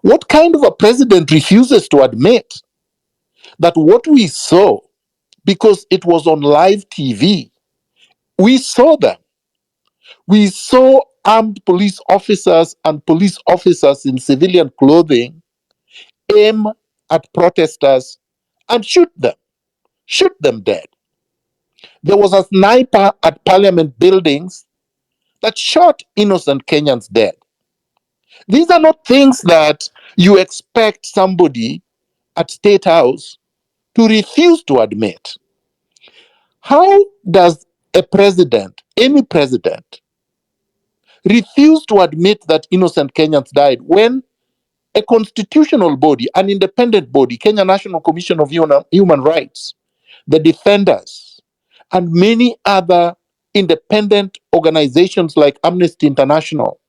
What kind of a president refuses to admit that what we saw, because it was on live TV, we saw them. We saw armed police officers and police officers in civilian clothing aim at protesters and shoot them dead. There was a sniper at parliament buildings that shot innocent Kenyans dead. These are not things that you expect somebody at State House to refuse to admit. How does a president, any president, refuse to admit that innocent Kenyans died when a constitutional body, an independent body, Kenya National Commission of Human Rights, the defenders, and many other independent organizations like Amnesty International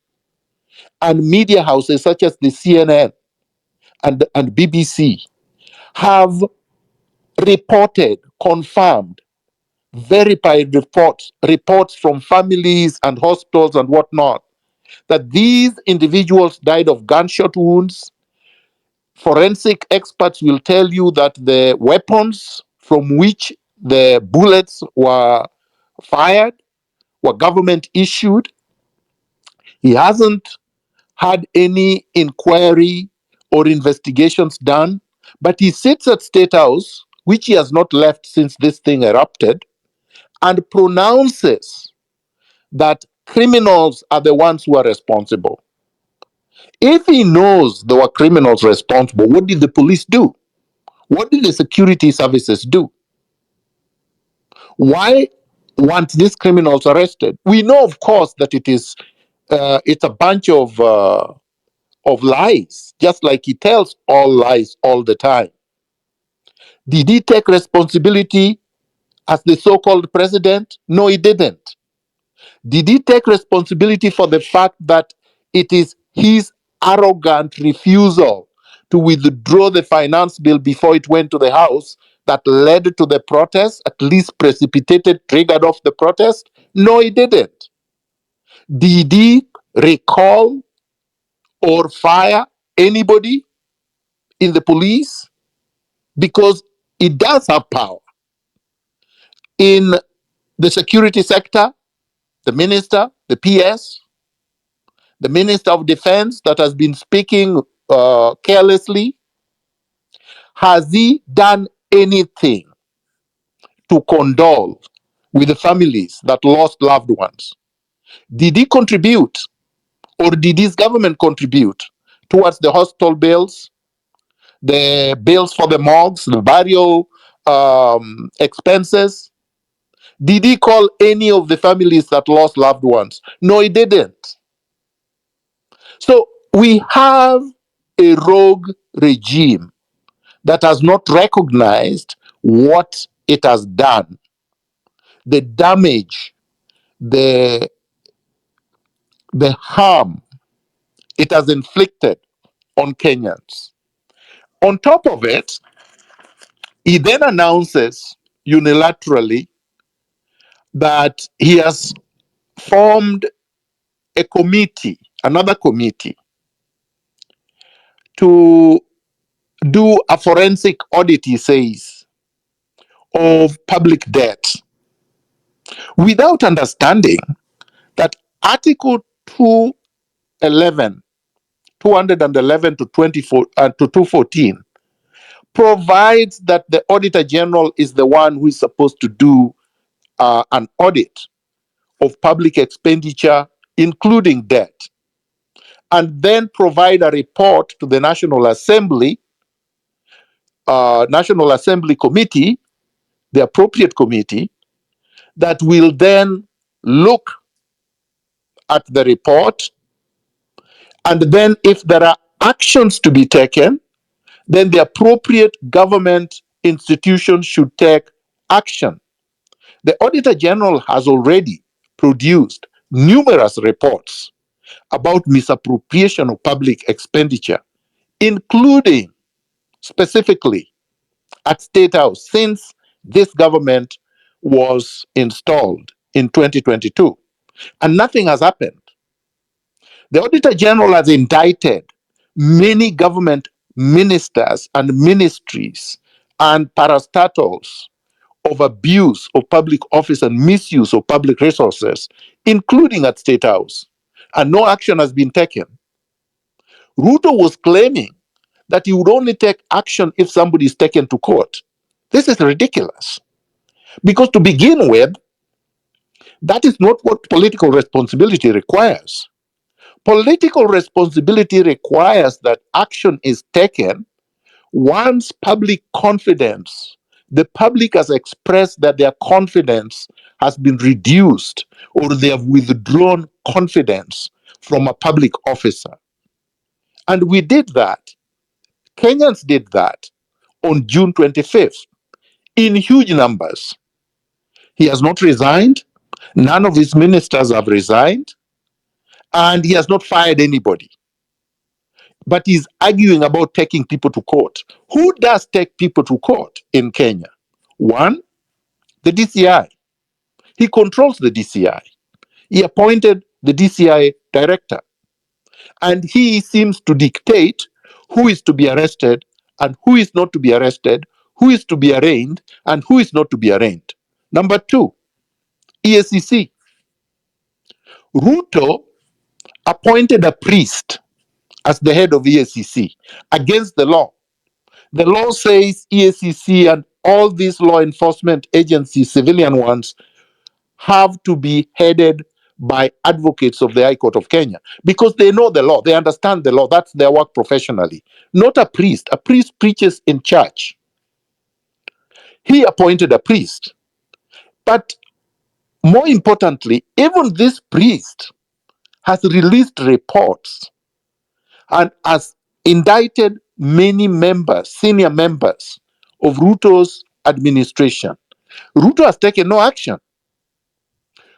and media houses such as the CNN and BBC have reported, confirmed, verified reports from families and hospitals and whatnot, that these individuals died of gunshot wounds. Forensic experts will tell you that the weapons from which the bullets were fired were government issued. He hasn't had any inquiry or investigations done, but he sits at State House, which he has not left since this thing erupted, and pronounces that criminals are the ones who are responsible. If he knows there were criminals responsible, what did the police do? What did the security services do? Why weren't these criminals arrested? We know, of course, that it's a bunch of lies, just like he tells all lies all the time. Did he take responsibility as the so-called president? No, he didn't. Did he take responsibility for the fact that it is his arrogant refusal to withdraw the finance bill before it went to the House that led to the protest, at least precipitated, triggered off the protest? No, he didn't. Did he recall or fire anybody in the police? Because it does have power. In the security sector, the minister, the PS, the Minister of Defense that has been speaking carelessly, has he done anything to condole with the families that lost loved ones? Did he contribute, or did his government contribute towards the hospital bills, the bills for the morgues, the burial expenses? Did he call any of the families that lost loved ones? No, he didn't. So we have a rogue regime that has not recognized what it has done, the damage, the, the harm it has inflicted on Kenyans. On top of it, he then announces unilaterally that he has formed a committee, another committee, to do a forensic audit, he says, of public debt, without understanding that Article 211, 211 to 24 to 214 provides that the Auditor General is the one who is supposed to do an audit of public expenditure, including debt, and then provide a report to the National Assembly Committee, the appropriate committee, that will then look at the report, and then if there are actions to be taken, then the appropriate government institution should take action. The Auditor General has already produced numerous reports about misappropriation of public expenditure, including specifically at State House since this government was installed in 2022. And nothing has happened. The Auditor General has indicted many government ministers and ministries and parastatals of abuse of public office and misuse of public resources, including at State House, and no action has been taken. Ruto was claiming that he would only take action if somebody is taken to court. This is ridiculous. Because to begin with, that is not what political responsibility requires. Political responsibility requires that action is taken once public confidence, the public has expressed that their confidence has been reduced or they have withdrawn confidence from a public officer. And we did that. Kenyans did that on June 25th in huge numbers. He has not resigned. None of his ministers have resigned. And he has not fired anybody. But he's arguing about taking people to court. Who does take people to court in Kenya? One, the DCI. He controls the DCI. He appointed the DCI director. And he seems to dictate who is to be arrested and who is not to be arrested, who is to be arraigned, and who is not to be arraigned. Number two, EACC. Ruto appointed a priest as the head of EACC against the law. The law says EACC and all these law enforcement agencies, civilian ones, have to be headed by advocates of the High Court of Kenya because they know the law, they understand the law. That's their work professionally. Not a priest. A priest preaches in church. He appointed a priest. But more importantly, even this priest has released reports and has indicted many members, senior members of Ruto's administration. Ruto has taken no action.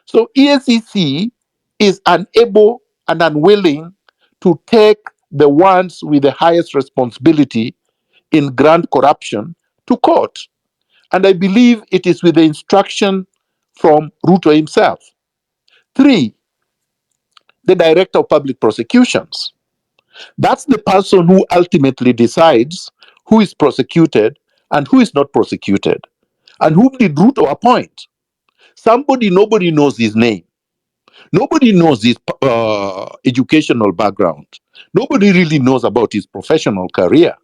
So EACC is unable and unwilling to take the ones with the highest responsibility in grand corruption to court. And I believe it is with the instruction from Ruto himself. Three, the director of public prosecutions. That's the person who ultimately decides who is prosecuted and who is not prosecuted. And whom did Ruto appoint? Somebody nobody knows his name. Nobody knows his educational background. Nobody really knows about his professional career.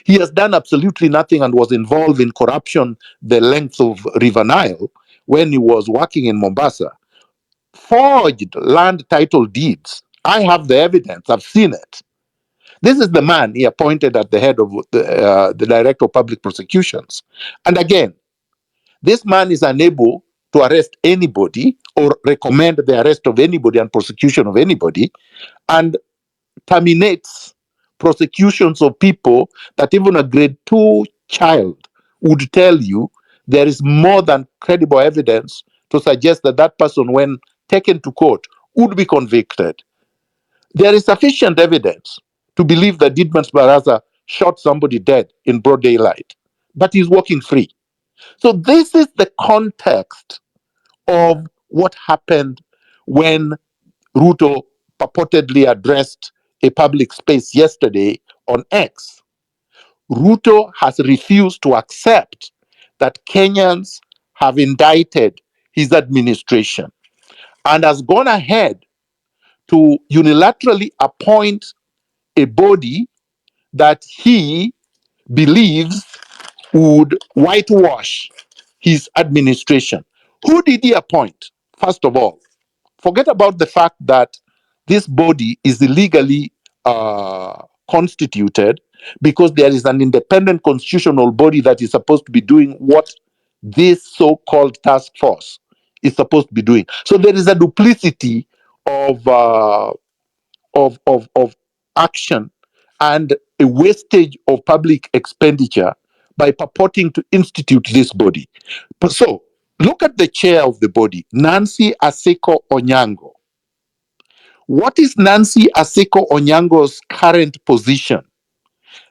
He has done absolutely nothing and was involved in corruption the length of River Nile when he was working in Mombasa. Forged land title deeds. I have the evidence. I've seen it. This is the man he appointed at the head of the director of public prosecutions. And again, this man is unable to arrest anybody or recommend the arrest of anybody and prosecution of anybody, and terminates prosecutions of people that even a grade 2 child would tell you there is more than credible evidence to suggest that that person, when taken to court, would be convicted. There is sufficient evidence to believe that Didmas Baraza shot somebody dead in broad daylight, but he's walking free. So this is the context of what happened when Ruto purportedly addressed a public space yesterday on X. Ruto has refused to accept that Kenyans have indicted his administration and has gone ahead to unilaterally appoint a body that he believes would whitewash his administration. Who did he appoint? First of all, forget about the fact that this body is illegally constituted because there is an independent constitutional body that is supposed to be doing what this so-called task force is supposed to be doing. So there is a duplicity of action and a wastage of public expenditure by purporting to institute this body. So look at the chair of the body, Nancy Aseko Onyango. What is Nancy Aseko Onyango's current position?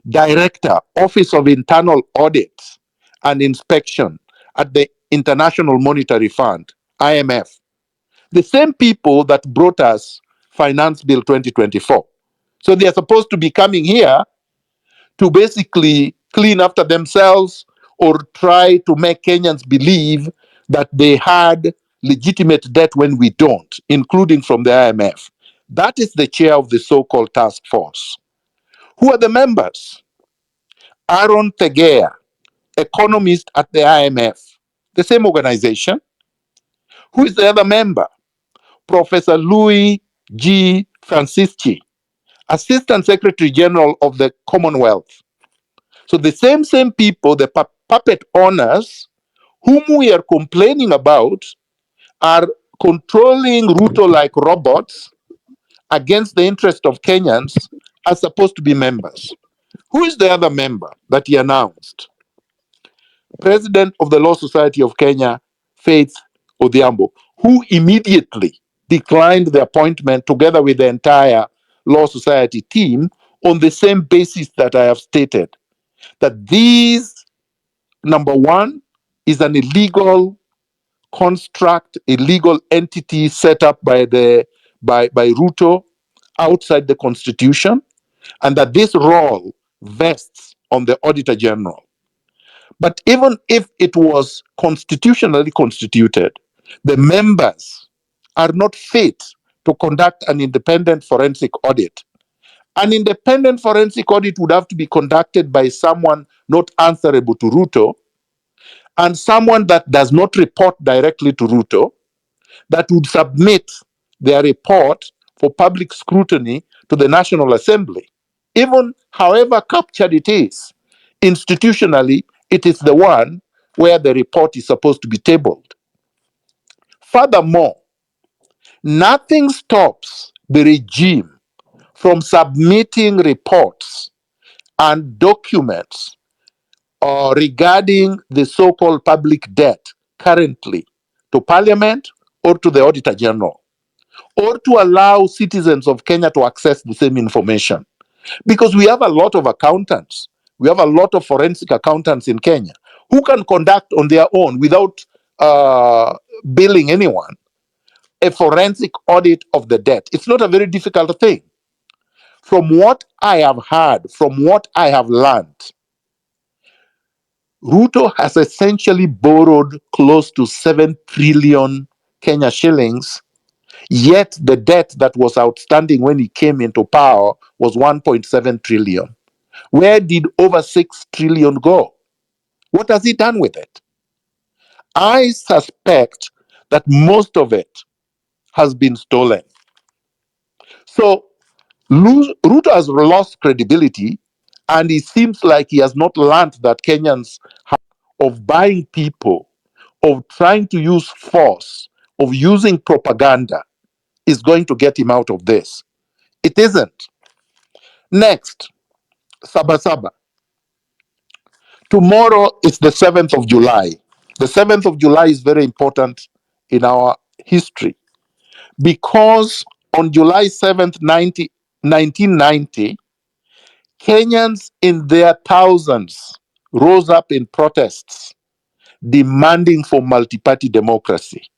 Director, Office of Internal Audit and Inspection at the International Monetary Fund, IMF. The same people that brought us Finance Bill 2024. So they are supposed to be coming here to basically clean after themselves or try to make Kenyans believe that they had legitimate debt when we don't, including from the IMF. That is the chair of the so-called task force. Who are the members? Aaron Tegea, economist at the IMF, the same organization. Who is the other member? Professor Louis G. Francisci, Assistant Secretary General of the Commonwealth. So the same people, the puppet owners, whom we are complaining about, are controlling Ruto like robots against the interest of Kenyans, are supposed to be members. Who is the other member that he announced? President of the Law Society of Kenya, Faith Odhiambo, who immediately declined the appointment together with the entire Law Society team on the same basis that I have stated, that these, number one, is an illegal construct, a legal entity set up by Ruto outside the constitution, and that this role vests on the Auditor General. But even if it was constitutionally constituted, the members are not fit to conduct an independent forensic audit. An independent forensic audit would have to be conducted by someone not answerable to Ruto and someone that does not report directly to Ruto, that would submit their report for public scrutiny to the National Assembly. Even however captured it is, institutionally, it is the one where the report is supposed to be tabled. Furthermore, nothing stops the regime from submitting reports and documents regarding the so-called public debt currently to Parliament or to the Auditor General, or to allow citizens of Kenya to access the same information. Because we have a lot of accountants, we have a lot of forensic accountants in Kenya who can conduct on their own without billing anyone a forensic audit of the debt. It's not a very difficult thing. From what I have heard, from what I have learned, Ruto has essentially borrowed close to 7 trillion Kenya shillings, yet the debt that was outstanding when he came into power was 1.7 trillion. Where did over 6 trillion go? What has he done with it? I suspect that most of it has been stolen. So Ruto has lost credibility, and it seems like he has not learned that Kenyans have of buying people, of trying to use force, of using propaganda is going to get him out of this. It isn't. Next, Saba. Tomorrow is the 7th of July. The 7th of July is very important in our history because on July 7th, 1990, Kenyans in their thousands rose up in protests demanding for multi-party democracy.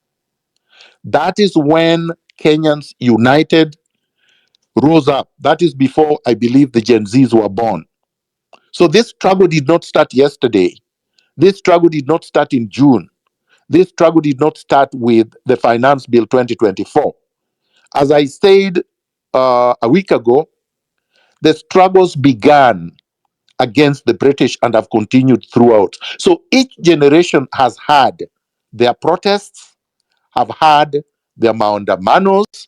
That is when Kenyans united, rose up. That is before, I believe, the Gen Zs were born. So this struggle did not start yesterday. This struggle did not start in June. This struggle did not start with the Finance Bill 2024. As I said a week ago, the struggles began against the British and have continued throughout. So each generation has had their protests, have had their maandamanos,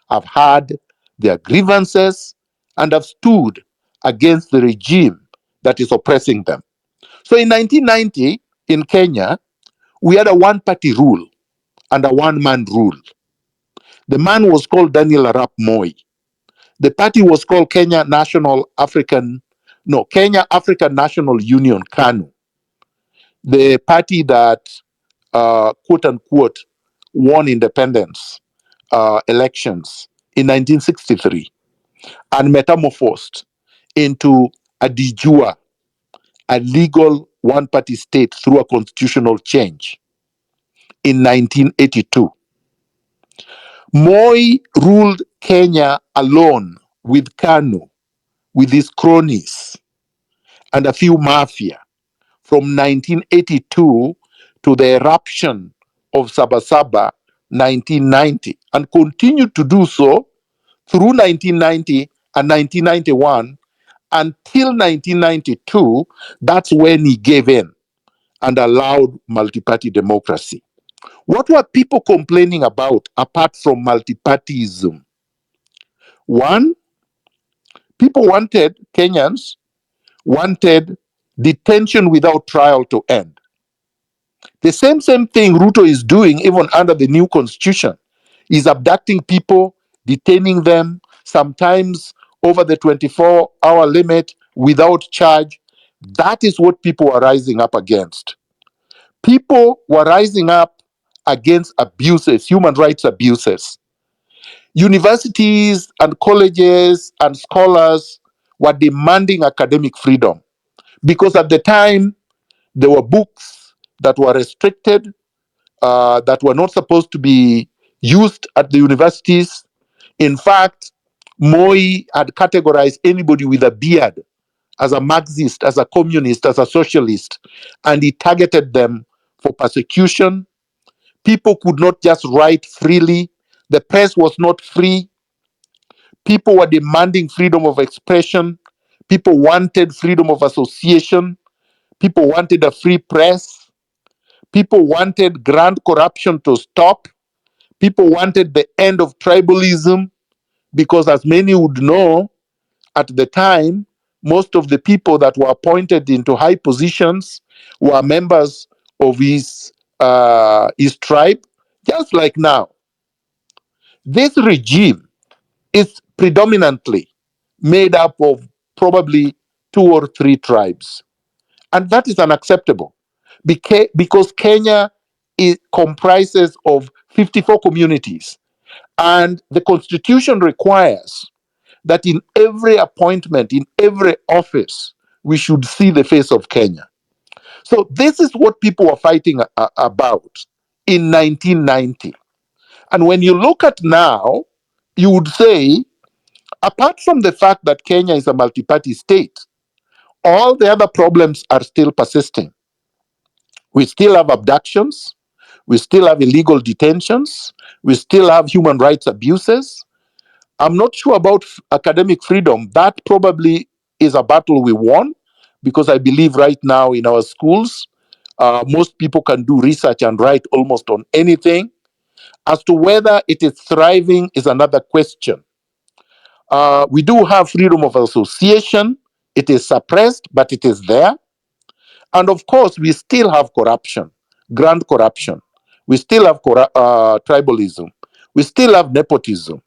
have had their grievances, and have stood against the regime that is oppressing them. So in 1990, in Kenya, we had a one-party rule and a one-man rule. The man was called Daniel Arap Moi. The party was called Kenya African National Union, KANU. The party that, quote unquote, won independence elections in 1963 and metamorphosed into a de jure, a legal one-party state through a constitutional change in 1982. Moi ruled Kenya alone with Kanu, with his cronies and a few mafia from 1982 to the eruption of Saba 1990, and continued to do so through 1990 and 1991 until 1992. That's when he gave in and allowed multi-party democracy. What were people complaining about apart from multi-partyism? One, Kenyans wanted detention without trial to end. The same thing Ruto is doing even under the new constitution. Is abducting people, detaining them, sometimes over the 24-hour limit without charge. That is what people are rising up against. People were rising up against abuses, human rights abuses. Universities and colleges and scholars were demanding academic freedom because at the time there were books that were restricted, that were not supposed to be used at the universities. In fact, Moi had categorized anybody with a beard as a Marxist, as a communist, as a socialist, and he targeted them for persecution. People could not just write freely. The press was not free. People were demanding freedom of expression. People wanted freedom of association. People wanted a free press. People wanted grand corruption to stop. People wanted the end of tribalism because, as many would know, at the time, most of the people that were appointed into high positions were members of his tribe, just like now. This regime is predominantly made up of probably two or three tribes. And that is unacceptable because Kenya comprises of 54 communities. And the constitution requires that in every appointment, in every office, we should see the face of Kenya. So this is what people were fighting about in 1990. And when you look at now, you would say, apart from the fact that Kenya is a multi-party state, all the other problems are still persisting. We still have abductions. We still have illegal detentions. We still have human rights abuses. I'm not sure about academic freedom. That probably is a battle we won because I believe right now in our schools, most people can do research and write almost on anything. As to whether it is thriving is another question. We do have freedom of association. It is suppressed, but it is there. And of course, we still have corruption, grand corruption. We still have tribalism. We still have nepotism.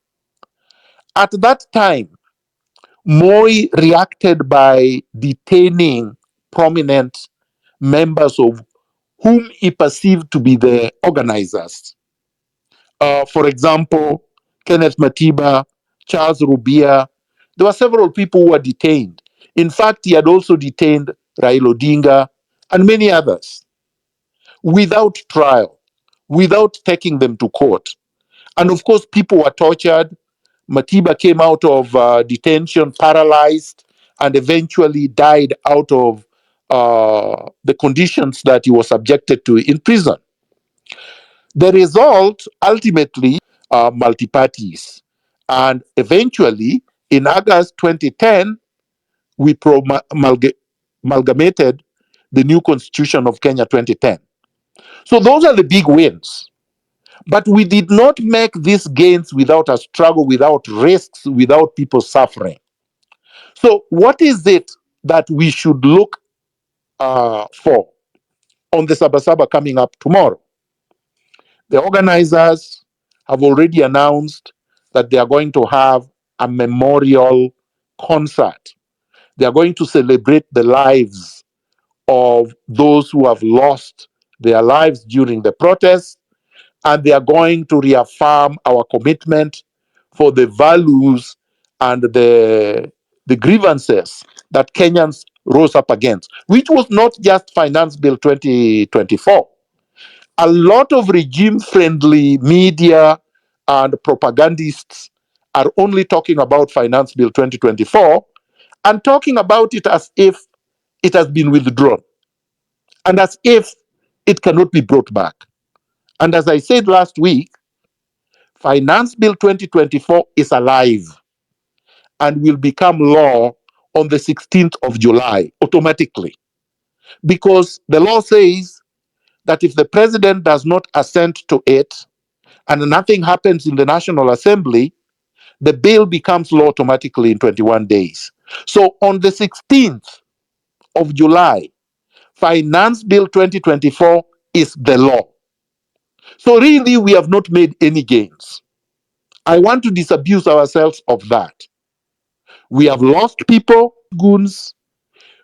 At that time, Moi reacted by detaining prominent members of whom he perceived to be the organizers. For example, Kenneth Matiba, Charles Rubia. There were several people who were detained. In fact, he had also detained Raila Odinga and many others without trial, without taking them to court. And of course, people were tortured. Matiba came out of detention paralyzed and eventually died out of the conditions that he was subjected to in prison. The result ultimately multi parties. And eventually, in August 2010, we amalgamated the new constitution of Kenya 2010. So those are the big wins. But we did not make these gains without a struggle, without risks, without people suffering. So, what is it that we should look for on the Sabasaba coming up tomorrow? The organizers have already announced that they are going to have a memorial concert. They are going to celebrate the lives of those who have lost their lives during the protests, and they are going to reaffirm our commitment for the values and the grievances that Kenyans rose up against, which was not just Finance Bill 2024. A lot of regime friendly media and propagandists are only talking about Finance Bill 2024 and talking about it as if it has been withdrawn and as if it cannot be brought back. And as I said last week, Finance Bill 2024 is alive and will become law on the 16th of July automatically. Because the law says that if the president does not assent to it and nothing happens in the National Assembly, the bill becomes law automatically in 21 days. So on the 16th of July, Finance Bill 2024 is the law. So really, we have not made any gains. I want to disabuse ourselves of that. We have lost people, goons.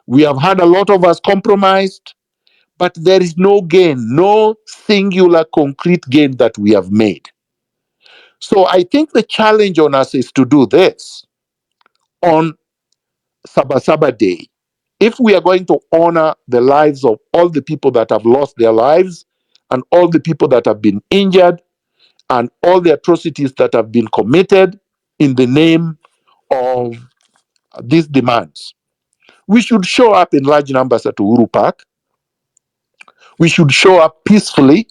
We have had a lot of us compromised, but there is no gain, no singular concrete gain that we have made. So I think the challenge on us is to do this on Saba Day. If we are going to honor the lives of all the people that have lost their lives and all the people that have been injured and all the atrocities that have been committed in the name of these demands, we should show up in large numbers at Uhuru Park. We should show up peacefully.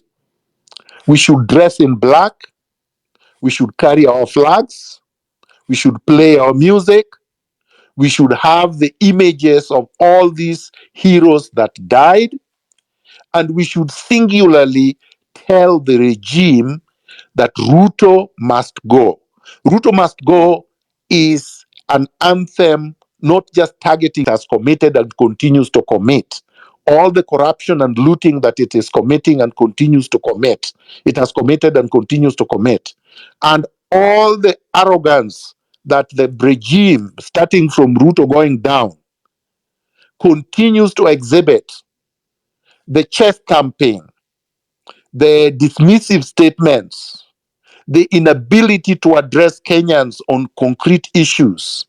We should dress in black. We should carry our flags. We should play our music. We should have the images of all these heroes that died. And we should singularly tell the regime that Ruto must go. Ruto must go is an anthem not just targeting has committed and continues to commit. All the corruption and looting that it is committing and continues to commit, it has committed and continues to commit. And all the arrogance that the regime, starting from Ruto going down, continues to exhibit, the chest thumping, the dismissive statements, the inability to address Kenyans on concrete issues.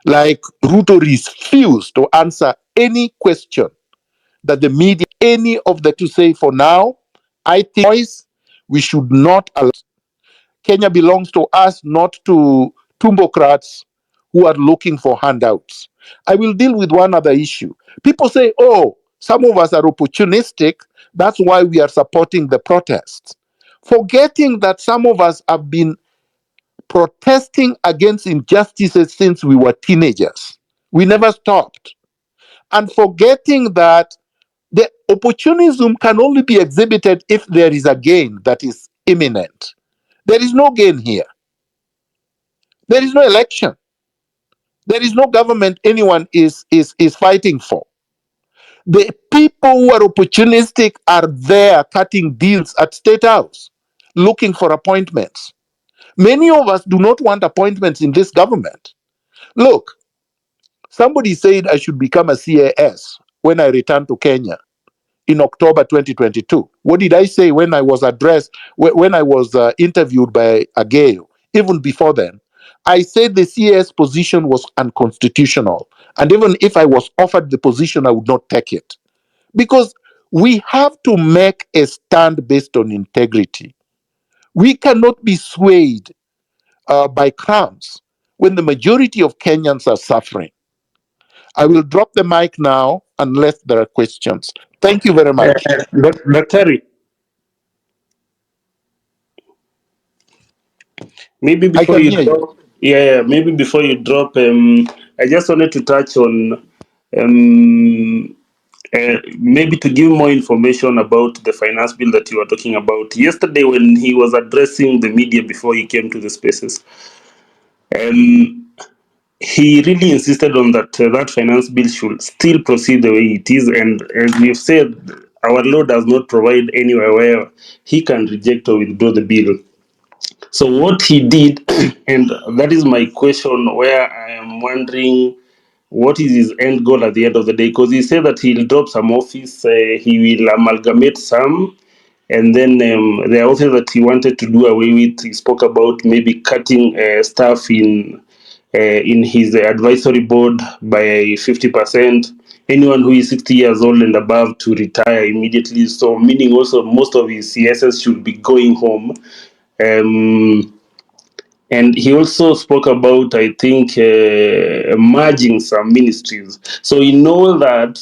Like Ruto refused to answer any question that the media, any of the to say for now, I think we should not allow. Kenya belongs to us, not to tumbocrats who are looking for handouts. I will deal with one other issue. People say, oh, some of us are opportunistic. That's why we are supporting the protests. Forgetting that some of us have been protesting against injustices since we were teenagers. We never stopped. And forgetting that the opportunism can only be exhibited if there is a gain that is imminent. There is no gain here. There is no election. There is no government anyone is fighting for. The people who are opportunistic are there cutting deals at State House, looking for appointments. Many of us do not want appointments in this government. Look, somebody said I should become a CAS when I return to Kenya in October 2022. What did I say when I was when I was interviewed by Ageo? Even before then, I said the CAS position was unconstitutional. And even if I was offered the position, I would not take it. Because we have to make a stand based on integrity. We cannot be swayed by crumbs when the majority of Kenyans are suffering. I will drop the mic now unless there are questions. Thank you very much. Daktari, maybe I before can you hear you. drop, maybe before you drop, I just wanted to touch on maybe to give more information about the finance bill that you were talking about. Yesterday, when he was addressing the media before he came to the spaces, um, he really insisted on that that finance bill should still proceed the way it is. And as we've said, our law does not provide anywhere where he can reject or withdraw the bill. So what he did, and that is my question, where I am wondering what is his end goal at the end of the day? Because he said that he'll drop some office, he will amalgamate some, and then there are offices that he wanted to do away with. He spoke about maybe cutting staff in his advisory board by 50%. Anyone who is 60 years old and above to retire immediately. So, meaning also most of his CSS should be going home. Um, And he also spoke about, I think, merging some ministries. So in all that,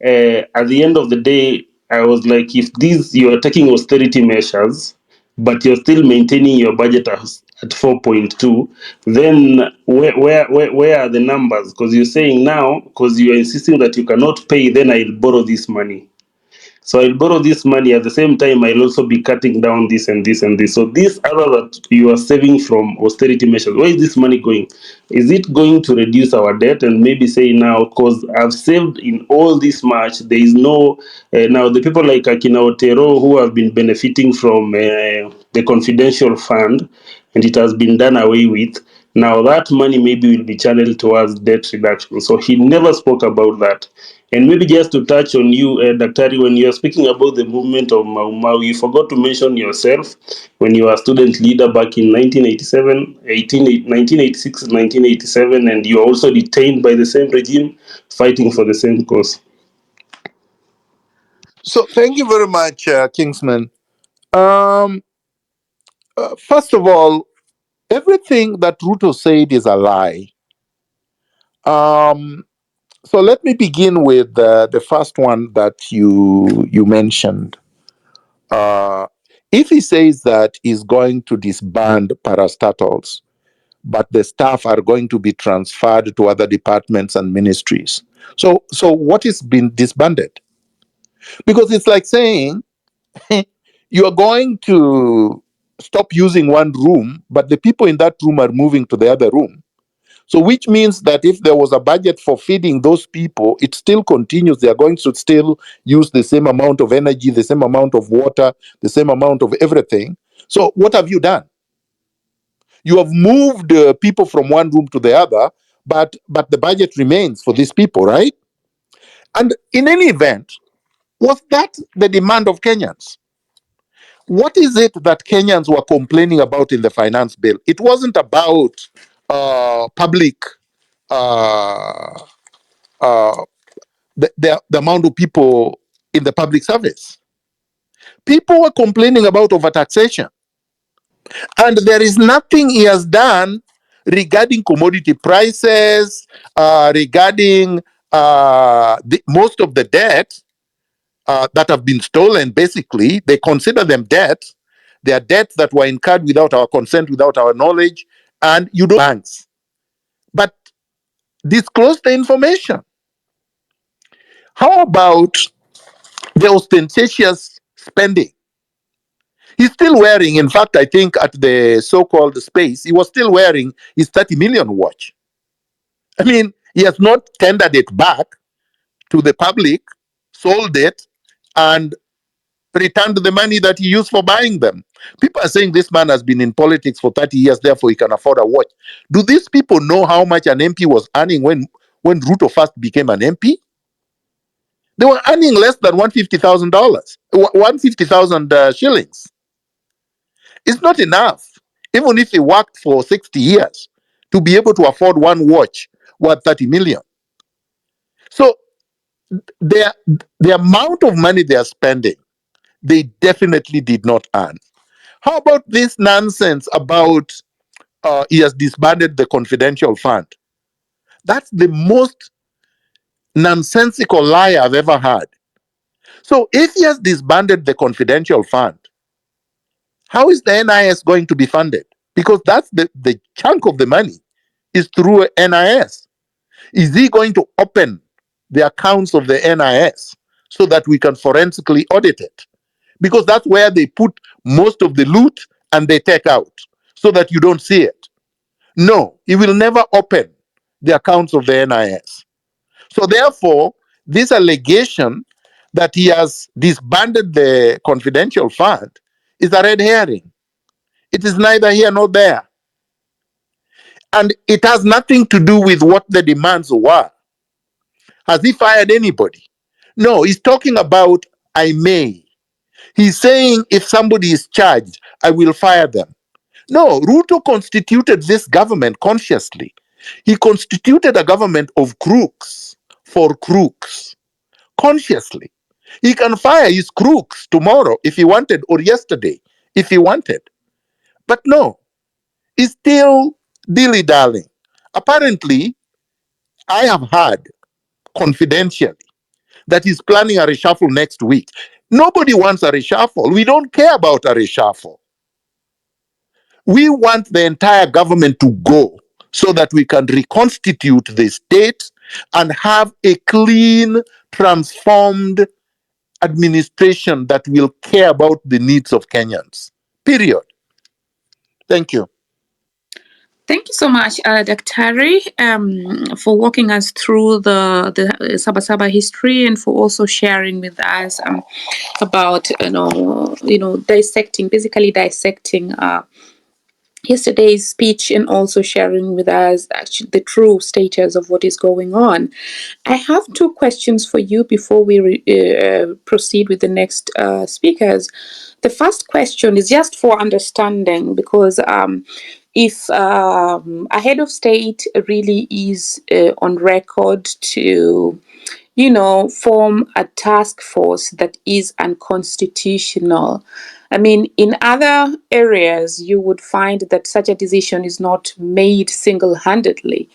at the end of the day, I was like, if these you are taking austerity measures, but you're still maintaining your budget at 4.2, then where are the numbers? Because you're saying now, because you're insisting that you cannot pay, then I'll borrow this money. So I'll borrow this money at the same time. I'll also be cutting down this and this and this. So this other that you are saving from austerity measures, where is this money going? Is it going to reduce our debt and maybe say now, because I've saved in all this much, there is no now the people like Akina Otero who have been benefiting from the confidential fund, and it has been done away with. Now that money maybe will be channeled towards debt reduction. So he never spoke about that. And maybe just to touch on you, Daktari, when you are speaking about the movement of Mau Mau, you forgot to mention yourself when you were a student leader back in 1987, 1986, 1987, and you were also detained by the same regime fighting for the same cause. So thank you very much, Kingsman. Um, First of all, everything that Ruto said is a lie. Um, so let me begin with the first one that you mentioned. Uh, if he says that he's going to disband parastatals, but the staff are going to be transferred to other departments and ministries, so what is being disbanded? Because it's like saying you are going to stop using one room, but the people in that room are moving to the other room. So, which means that if there was a budget for feeding those people, it still continues. They are going to still use the same amount of energy, the same amount of water, the same amount of everything. So, what have you done? You have moved people from one room to the other, but the budget remains for these people, right? And in any event, was that the demand of Kenyans? What is it that Kenyans were complaining about in the finance bill? It wasn't about public, uh, uh, the amount of people in the public service. People were complaining about overtaxation. And there is nothing he has done regarding commodity prices, regarding most of the debt that have been stolen. Basically, they consider them debt. They are debts that were incurred without our consent, without our knowledge, and you don't banks. But disclose the information. How about the ostentatious spending? He's still wearing, in fact, I think at the so called space, he was still wearing his 30 million watch. I mean, he has not tendered it back to the public, sold it, and returned the money that he used for buying them. People are saying this man has been in politics for 30 years, therefore he can afford a watch. Do these people know how much an MP was earning when Ruto first became an MP? They were earning less than $150,000, 150,000 shillings. It's not enough, even if he worked for 60 years, to be able to afford one watch worth 30 million. So the, the amount of money they are spending, they definitely did not earn. How about this nonsense about he has disbanded the confidential fund? That's the most nonsensical lie I've ever heard. So if he has disbanded the confidential fund, how is the NIS going to be funded? Because that's the chunk of the money is through NIS. Is he going to open the accounts of the NIS so that we can forensically audit it? Because that's where they put most of the loot and they take out so that you don't see it. No, he will never open the accounts of the NIS. So therefore, this allegation that he has disbanded the confidential fund is a red herring. It is neither here nor there. And it has nothing to do with what the demands were. Has he fired anybody? No, he's talking about I may. He's saying if somebody is charged, I will fire them. No, Ruto constituted this government consciously. He constituted a government of crooks for crooks consciously. He can fire his crooks tomorrow if he wanted, or yesterday if he wanted. But no, is still dilly dallying. Apparently, I have heard confidentially that he's planning a reshuffle next week. Nobody wants a reshuffle. We don't care about a reshuffle. We want the entire government to go so that we can reconstitute the state and have a clean, transformed administration that will care about the needs of Kenyans. Period. Thank you. Thank you so much, Dr. For walking us through the Saba Saba history and for also sharing with us about dissecting, basically dissecting yesterday's speech and also sharing with us actually the true status of what is going on. I have two questions for you before we proceed with the next speakers. The first question is just for understanding because if a head of state really is on record to form a task force that is unconstitutional. I mean, in other areas, you would find that such a decision is not made single-handedly.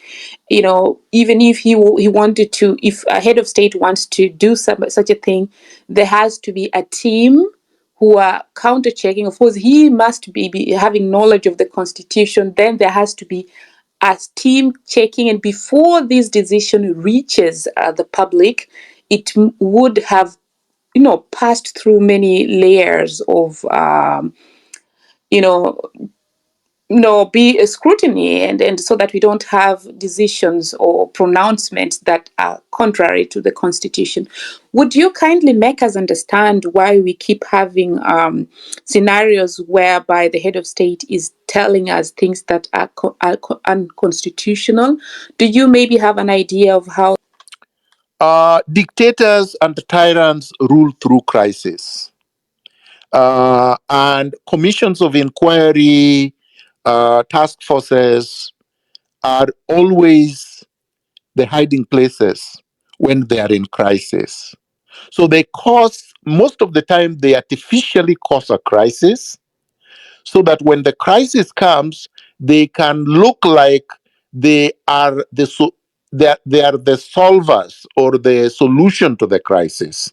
Even if he wanted to, if a head of state wants to do such a thing, there has to be a team who are counter checking. Of course, he must be having knowledge of the constitution. Then there has to be a team checking, and before this decision reaches the public, it would have passed through many layers of you know be a scrutiny, and so that we don't have decisions or pronouncements that are contrary to the constitution. Would you kindly make us understand why we keep having scenarios whereby the head of state is telling us things that are unconstitutional? Do you maybe have an idea of how? Dictators and tyrants rule through crisis. And commissions of inquiry, task forces are always the hiding places when they are in crisis. So they cause, most of the time, they artificially cause a crisis so that when the crisis comes, they can look like they are they are the solvers or the solution to the crisis.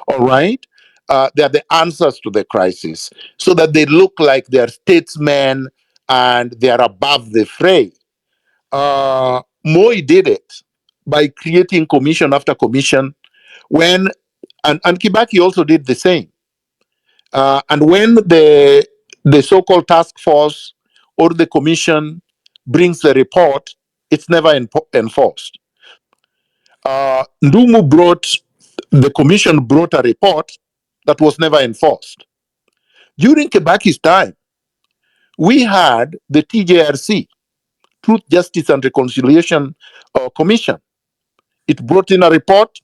All right? They are the answers to the crisis so that they look like they are statesmen and they are above the fray. Moi did it by creating commission after commission when, and Kibaki also did the same. And when the so-called task force or the commission brings the report, it's never enforced. Ndumu brought, the commission brought a report that was never enforced. During Kibaki's time, we had the TJRC, Truth, Justice and Reconciliation Commission. It brought in a report,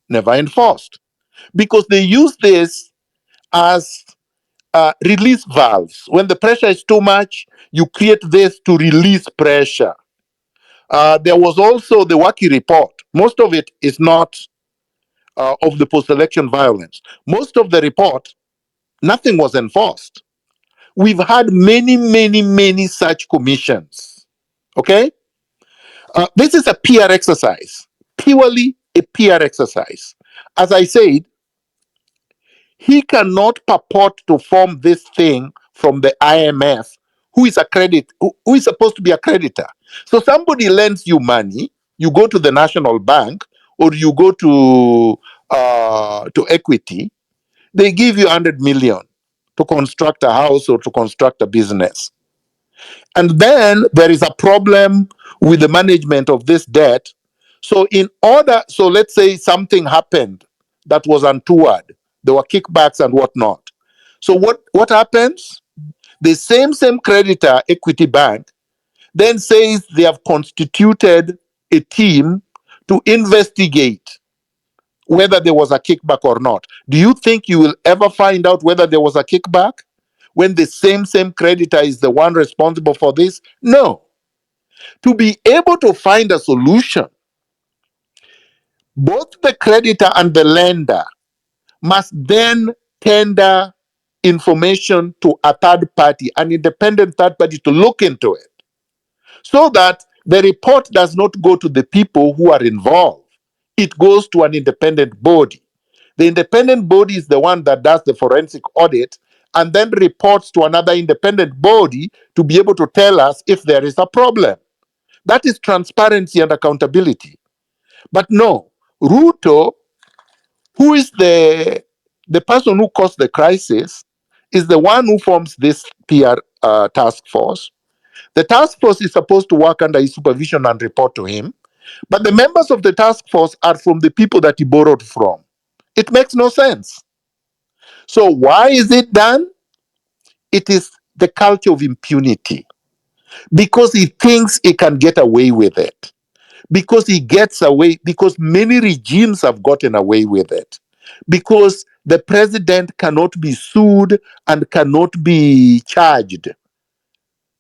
never enforced, because they use this as release valves. When the pressure is too much, you create this to release pressure. There was also the Waki report. Most of it is not of the post-election violence. Most of the report, nothing was enforced. We've had many, many, many such commissions. Okay? This is a PR exercise, purely a PR exercise. As I said, he cannot purport to form this thing from the IMF, who is who is supposed to be a creditor. So somebody lends you money, you go to the national bank or you go to equity, they give you 100 million to construct a house or to construct a business. And then there is a problem with the management of this debt. So let's say something happened that was untoward. There were kickbacks and whatnot. So what happens? The same creditor, Equity Bank, then says they have constituted a team to investigate whether there was a kickback or not. Do you think you will ever find out whether there was a kickback when the same creditor is the one responsible for this? No. To be able to find a solution, both the creditor and the lender must then tender information to a third party, an independent third party, to look into it, so that the report does not go to the people who are involved. It goes to an independent body. The independent body is the one that does the forensic audit and then reports to another independent body to be able to tell us if there is a problem. That is transparency and accountability. But no, Ruto, who is the person who caused the crisis, is the one who forms this PR task force. The task force is supposed to work under his supervision and report to him. But the members of the task force are from the people that he borrowed from. It makes no sense. So why is it done? It is the culture of impunity. Because he thinks he can get away with it. Because he gets away, because many regimes have gotten away with it. Because the president cannot be sued and cannot be charged.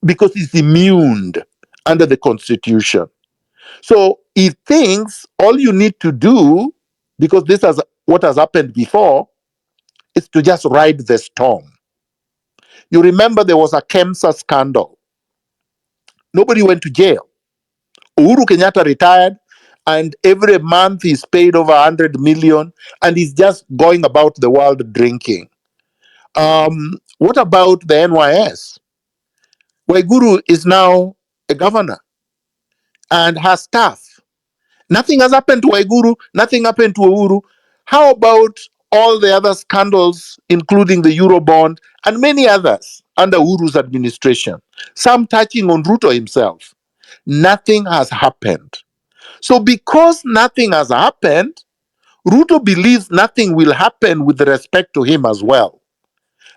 Because he's immune under the constitution. So he thinks all you need to do, because this is what has happened before, is to just ride the storm. You remember there was a KEMSA scandal. Nobody went to jail. Uhuru Kenyatta retired, and every month he's paid over 100 million, and he's just going about the world drinking. What about the NYS? Waiguru is now a governor and has staff. Nothing has happened to Waiguru, nothing happened to Uhuru. How about all the other scandals, including the Eurobond and many others under Uhuru's administration, some touching on Ruto himself? Nothing has happened. So because nothing has happened, Ruto believes nothing will happen with respect to him as well.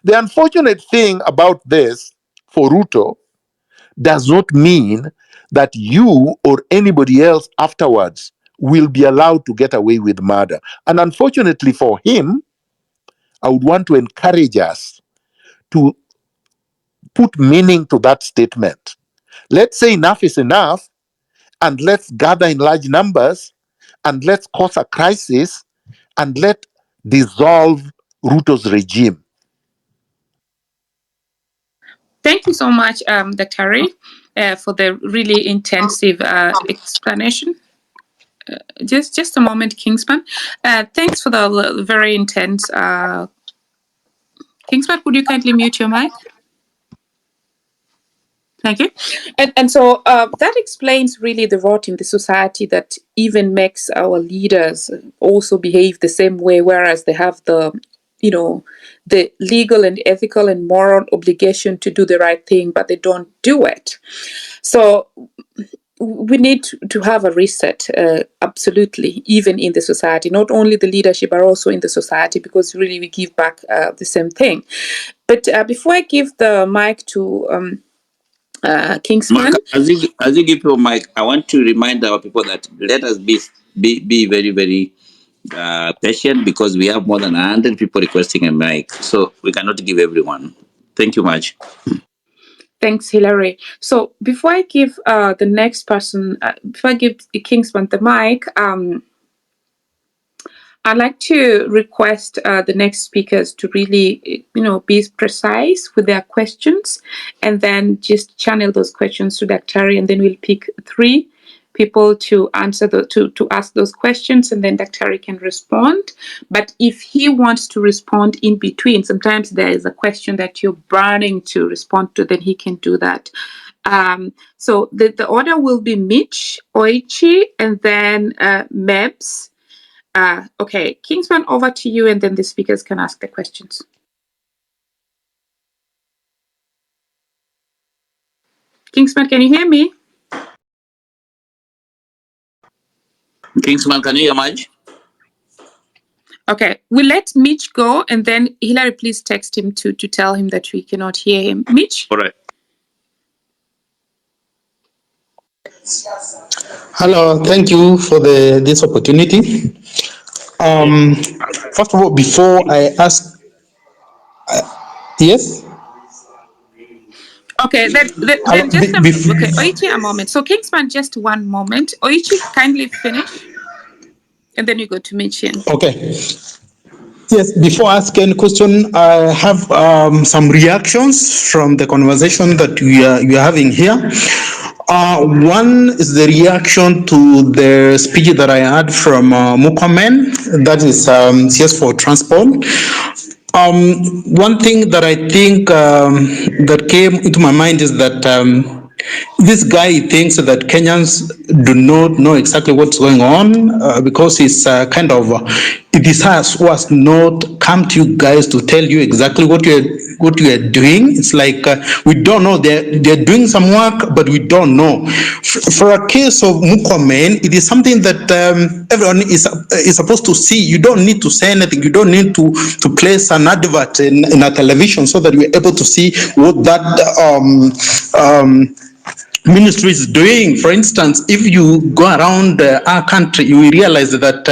The unfortunate thing about this for Ruto does not mean that you or anybody else afterwards will be allowed to get away with murder. And unfortunately for him, I would want to encourage us to put meaning to that statement. Let's say enough is enough, and let's gather in large numbers, and let's cause a crisis, and let dissolve Ruto's regime. Thank you so much, Dr. Ray, for the really intensive explanation. Just a moment, Kingsman. Thanks for the very intense. Kingsman, would you kindly mute your mic? Thank you. And so that explains really the rot in the society that even makes our leaders also behave the same way, whereas they have the legal and ethical and moral obligation to do the right thing, but they don't do it. So we need to have a reset, absolutely, even in the society, not only the leadership, but also in the society, because really we give back the same thing. But before I give the mic to Kingsman. Mark, as you give your mic, I want to remind our people that let us be very, very patient, because we have more than 100 people requesting a mic, so we cannot give everyone. Thank you much. Thanks, Hilary. So before I give the next person, before I give Kingsman the mic, I'd like to request the next speakers to really, be precise with their questions, and then just channel those questions to Dr. and then we'll pick 3 people to answer to ask those questions, and then Dr. can respond. But if he wants to respond in between, sometimes there is a question that you're burning to respond to, then he can do that. So the order will be Mitch, Oichi, and then Mebs. Okay, Kingsman, over to you, and then the speakers can ask the questions. Kingsman, can you hear me? Kingsman, can you hear much? Okay, we'll let Mitch go, and then Hilary, please text him to tell him that we cannot hear him. Mitch? All right. Hello, thank you for this opportunity. First of all, before I ask, yes? Okay, then just okay, Oichi, a moment. So Kingsman, just one moment. Oichi, kindly finish, and then you go to Mitch. Okay. Yes, before asking question, I have some reactions from the conversation that we are having here. One is the reaction to the speech that I had from Mukomen, that is CS for transport. One thing that I think that came into my mind is that this guy thinks that Kenyans do not know exactly what's going on because he's this was not come to you guys to tell you exactly what you are doing. It's like we don't know. They're doing some work, but we don't know. For a case of Mukomen, it is something that everyone is supposed to see. You don't need to say anything. You don't need to place an advert in a television so that you're able to see what that ministry is doing. For instance, if you go around our country, you will realize that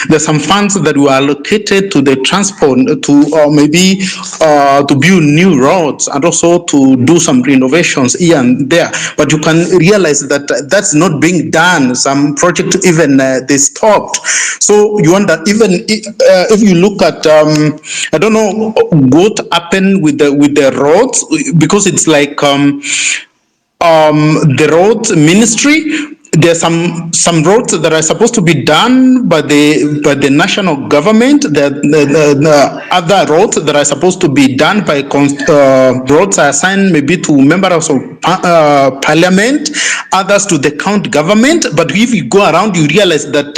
there's some funds that were allocated to the transport maybe to build new roads and also to do some renovations here and there. But you can realize that that's not being done. Some projects even they stopped. So you wonder, even if you look at I don't know what happened with the roads, because it's like the road ministry. There's some roads that are supposed to be done by the national government. The other roads that are supposed to be done by roads are assigned maybe to members of parliament, others to the county government. But if you go around, you realize that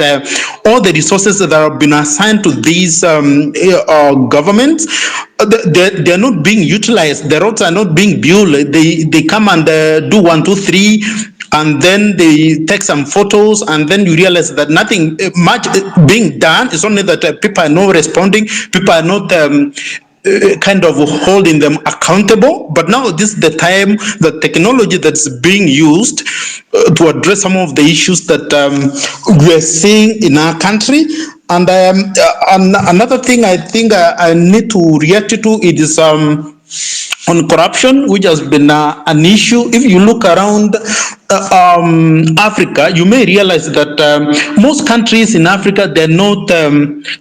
all the resources that have been assigned to these governments, they're not being utilized. The roads are not being built. They come and do 1, 2, 3, and then they take some photos, and then you realize that nothing much being done. It's only that people are not responding. People are not kind of holding them accountable. But now this is the time, the technology that's being used to address some of the issues that we're seeing in our country. And another thing I think I need to react to, it is on corruption, which has been an issue. If you look around Africa, you may realize that most countries in Africa, they're not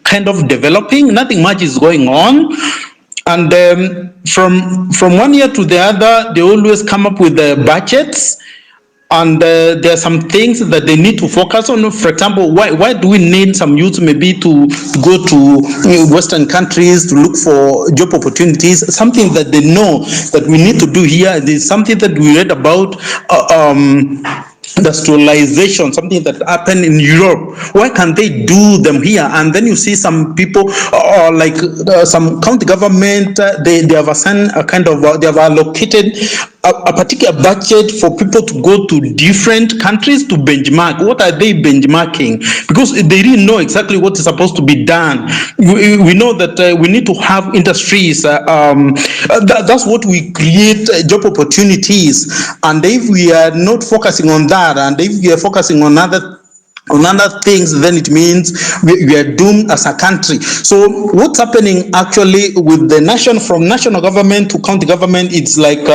kind of developing. Nothing much is going on. And from one year to the other, they always come up with the budgets. And there are some things that they need to focus on. For example, why do we need some youth maybe to go to Western countries to look for job opportunities? Something that they know that we need to do here. There's something that we read about industrialization, something that happened in Europe. Why can't they do them here? And then you see some people, like some county government, they have assigned a kind of, they have allocated a particular budget for people to go to different countries to benchmark. What are they benchmarking? Because they didn't know exactly what is supposed to be done. We know that we need to have industries. That's what we create job opportunities. And if we are not focusing on that, and if we are focusing on other things, then it means we are doomed as a country. So what's happening actually with the from national government to county government, it's like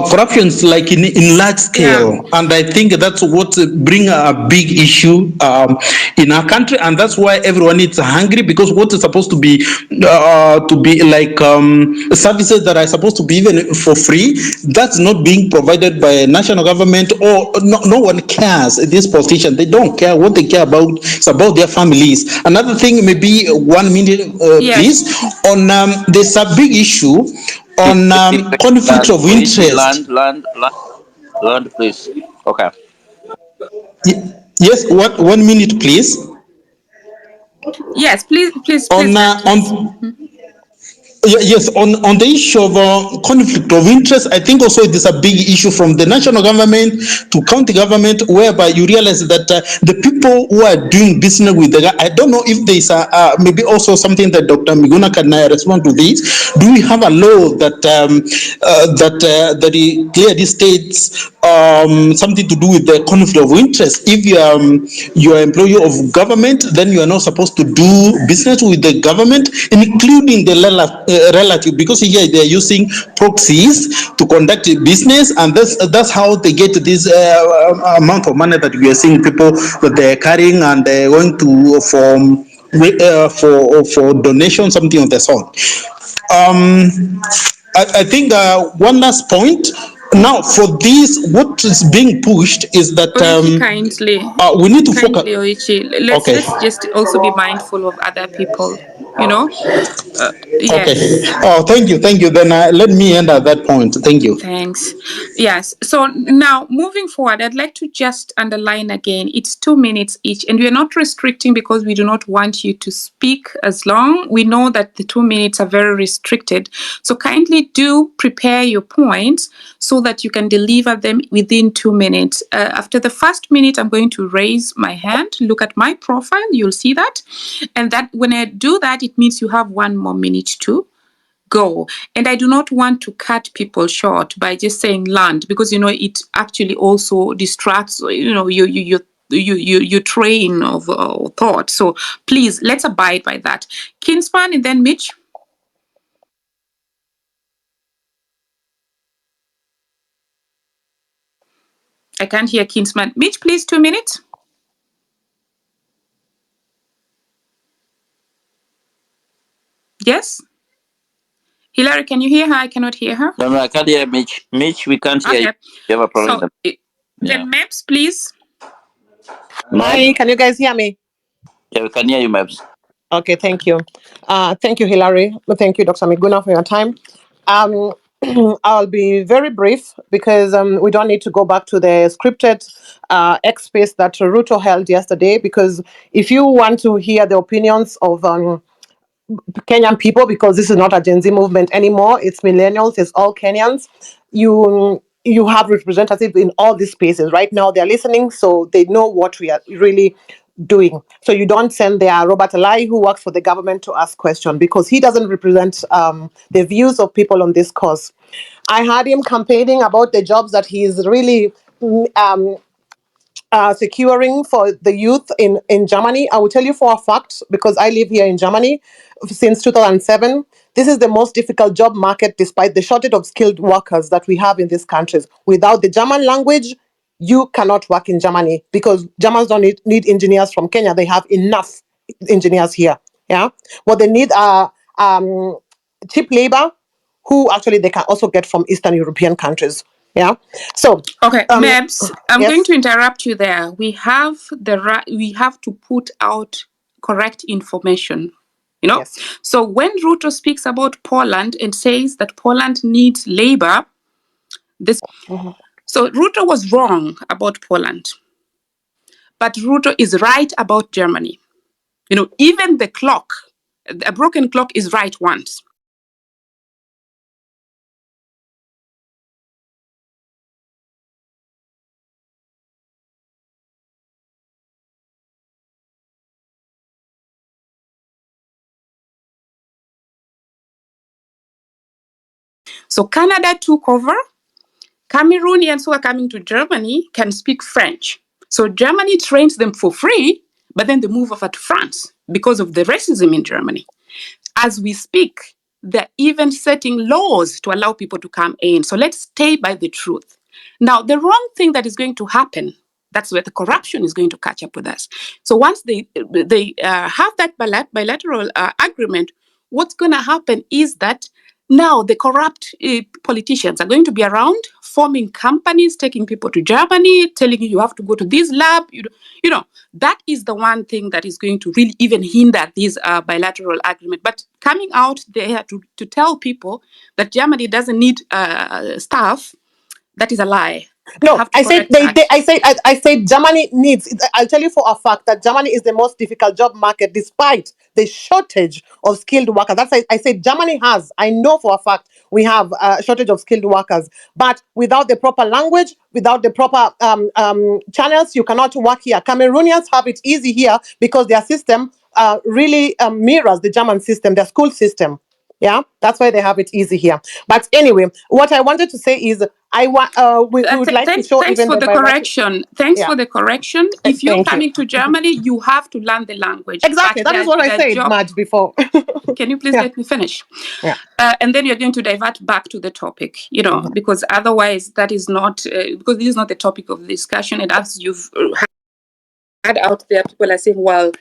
corruption is like in large scale. Yeah. And I think that's what bring a big issue in our country, and that's why everyone is hungry, because what is supposed to be like services that are supposed to be even for free, that's not being provided by national government, or no one cares. These politicians, they don't care. What they care about is about their families. Another thing, maybe 1 minute, yes, please, on there's a big issue on conflict of interest. Land, please. Okay. Yes, 1 minute, please. Yes, please. Yes, on the issue of conflict of interest, I think also it is a big issue from the national government to county government, whereby you realize that the people who are doing business with the guy, I don't know if there is maybe also something that Dr. Miguna can respond to this. Do we have a law that that it clearly states something to do with the conflict of interest? If you are employee of government, then you are not supposed to do business with the government, including the relative, because here they are using proxies to conduct business, and that's how they get this amount of money that we are seeing people that they're carrying, and they're going to for donation, something of the sort. I think one last point. Now, for this, what is being pushed is that Oichi, kindly, we need to focus. kindly, Oichi. Let's Okay. just also be mindful of other people. You know. Okay. Yes. Oh, thank you. Then let me end at that point. Thank you. Thanks. Yes. So now moving forward, I'd like to just underline again, it's 2 minutes each, and we're not restricting because we do not want you to speak as long. We know that the 2 minutes are very restricted. So kindly do prepare your points so that you can deliver them within 2 minutes. After the first minute, I'm going to raise my hand. Look at my profile. You'll see that. And that when I do that, it means you have 1 more minute to go. And I do not want to cut people short by just saying land, because it actually also distracts your train of thought. So please, let's abide by that. Kinsman and then Mitch. I can't hear Kinsman. Mitch, please, 2 minutes. Yes. Hilary, can you hear her? I cannot hear her. No, I can't hear Mitch. Mitch, we can't hear you. Okay. You have a problem. So then Maps, please. Hi, can you guys hear me? Yeah, we can hear you, Maps. Okay, thank you. Thank you, Hilary. Thank you, Dr. Miguna, for your time. I'll be very brief because we don't need to go back to the scripted X-Space that Ruto held yesterday, because if you want to hear the opinions of Kenyan people, because this is not a Gen Z movement anymore, it's millennials, it's all Kenyans. You have representatives in all these spaces. Right now they're listening, so they know what we are really doing. So you don't send there Robert Alai, who works for the government, to ask questions, because he doesn't represent the views of people on this cause. I heard him campaigning about the jobs that he is really securing for the youth in Germany. I will tell you for a fact, because I live here in Germany since 2007. This is the most difficult job market, despite the shortage of skilled workers that we have in these countries. Without the German language, you cannot work in Germany, because Germans don't need engineers from Kenya. They have enough engineers here. Yeah. What they need are cheap labor, who actually they can also get from Eastern European countries. Yeah. So Okay, Mebs, I'm going yes. to interrupt you there. We have we have to put out correct information. Yes. So when Ruto speaks about Poland and says that Poland needs labor, so Ruto was wrong about Poland, but Ruto is right about Germany. Even the clock, a broken clock is right once. So Canada took over. Cameroonians who are coming to Germany can speak French. So Germany trains them for free, but then they move over to France because of the racism in Germany. As we speak, they're even setting laws to allow people to come in. So let's stay by the truth. Now, the wrong thing that is going to happen, that's where the corruption is going to catch up with us. So once they have that bilateral agreement, what's going to happen is that now the corrupt politicians are going to be around, forming companies, taking people to Germany, telling you have to go to this lab. That is the one thing that is going to really even hinder this bilateral agreement. But coming out there to tell people that Germany doesn't need staff, that is a lie. No, I said I said Germany needs. I'll tell you for a fact that Germany is the most difficult job market, despite the shortage of skilled workers. That's I said Germany has. I know for a fact we have a shortage of skilled workers, but without the proper language, without the proper channels, you cannot work here. Cameroonians have it easy here because their system really mirrors the German system, their school system. Yeah, that's why they have it easy here. But anyway, what I wanted to say is, we would like to show thanks even for the the bilateral. correction. Thanks Yeah. for the correction. If you're Thank you. coming to Germany, you have to learn the language. Exactly. But That is what I said, Madge, before. Can you please Yeah. let me finish? Yeah. And then you're going to divert back to the topic, because otherwise that is not, because this is not the topic of discussion. And as you've had out there, people are saying, well,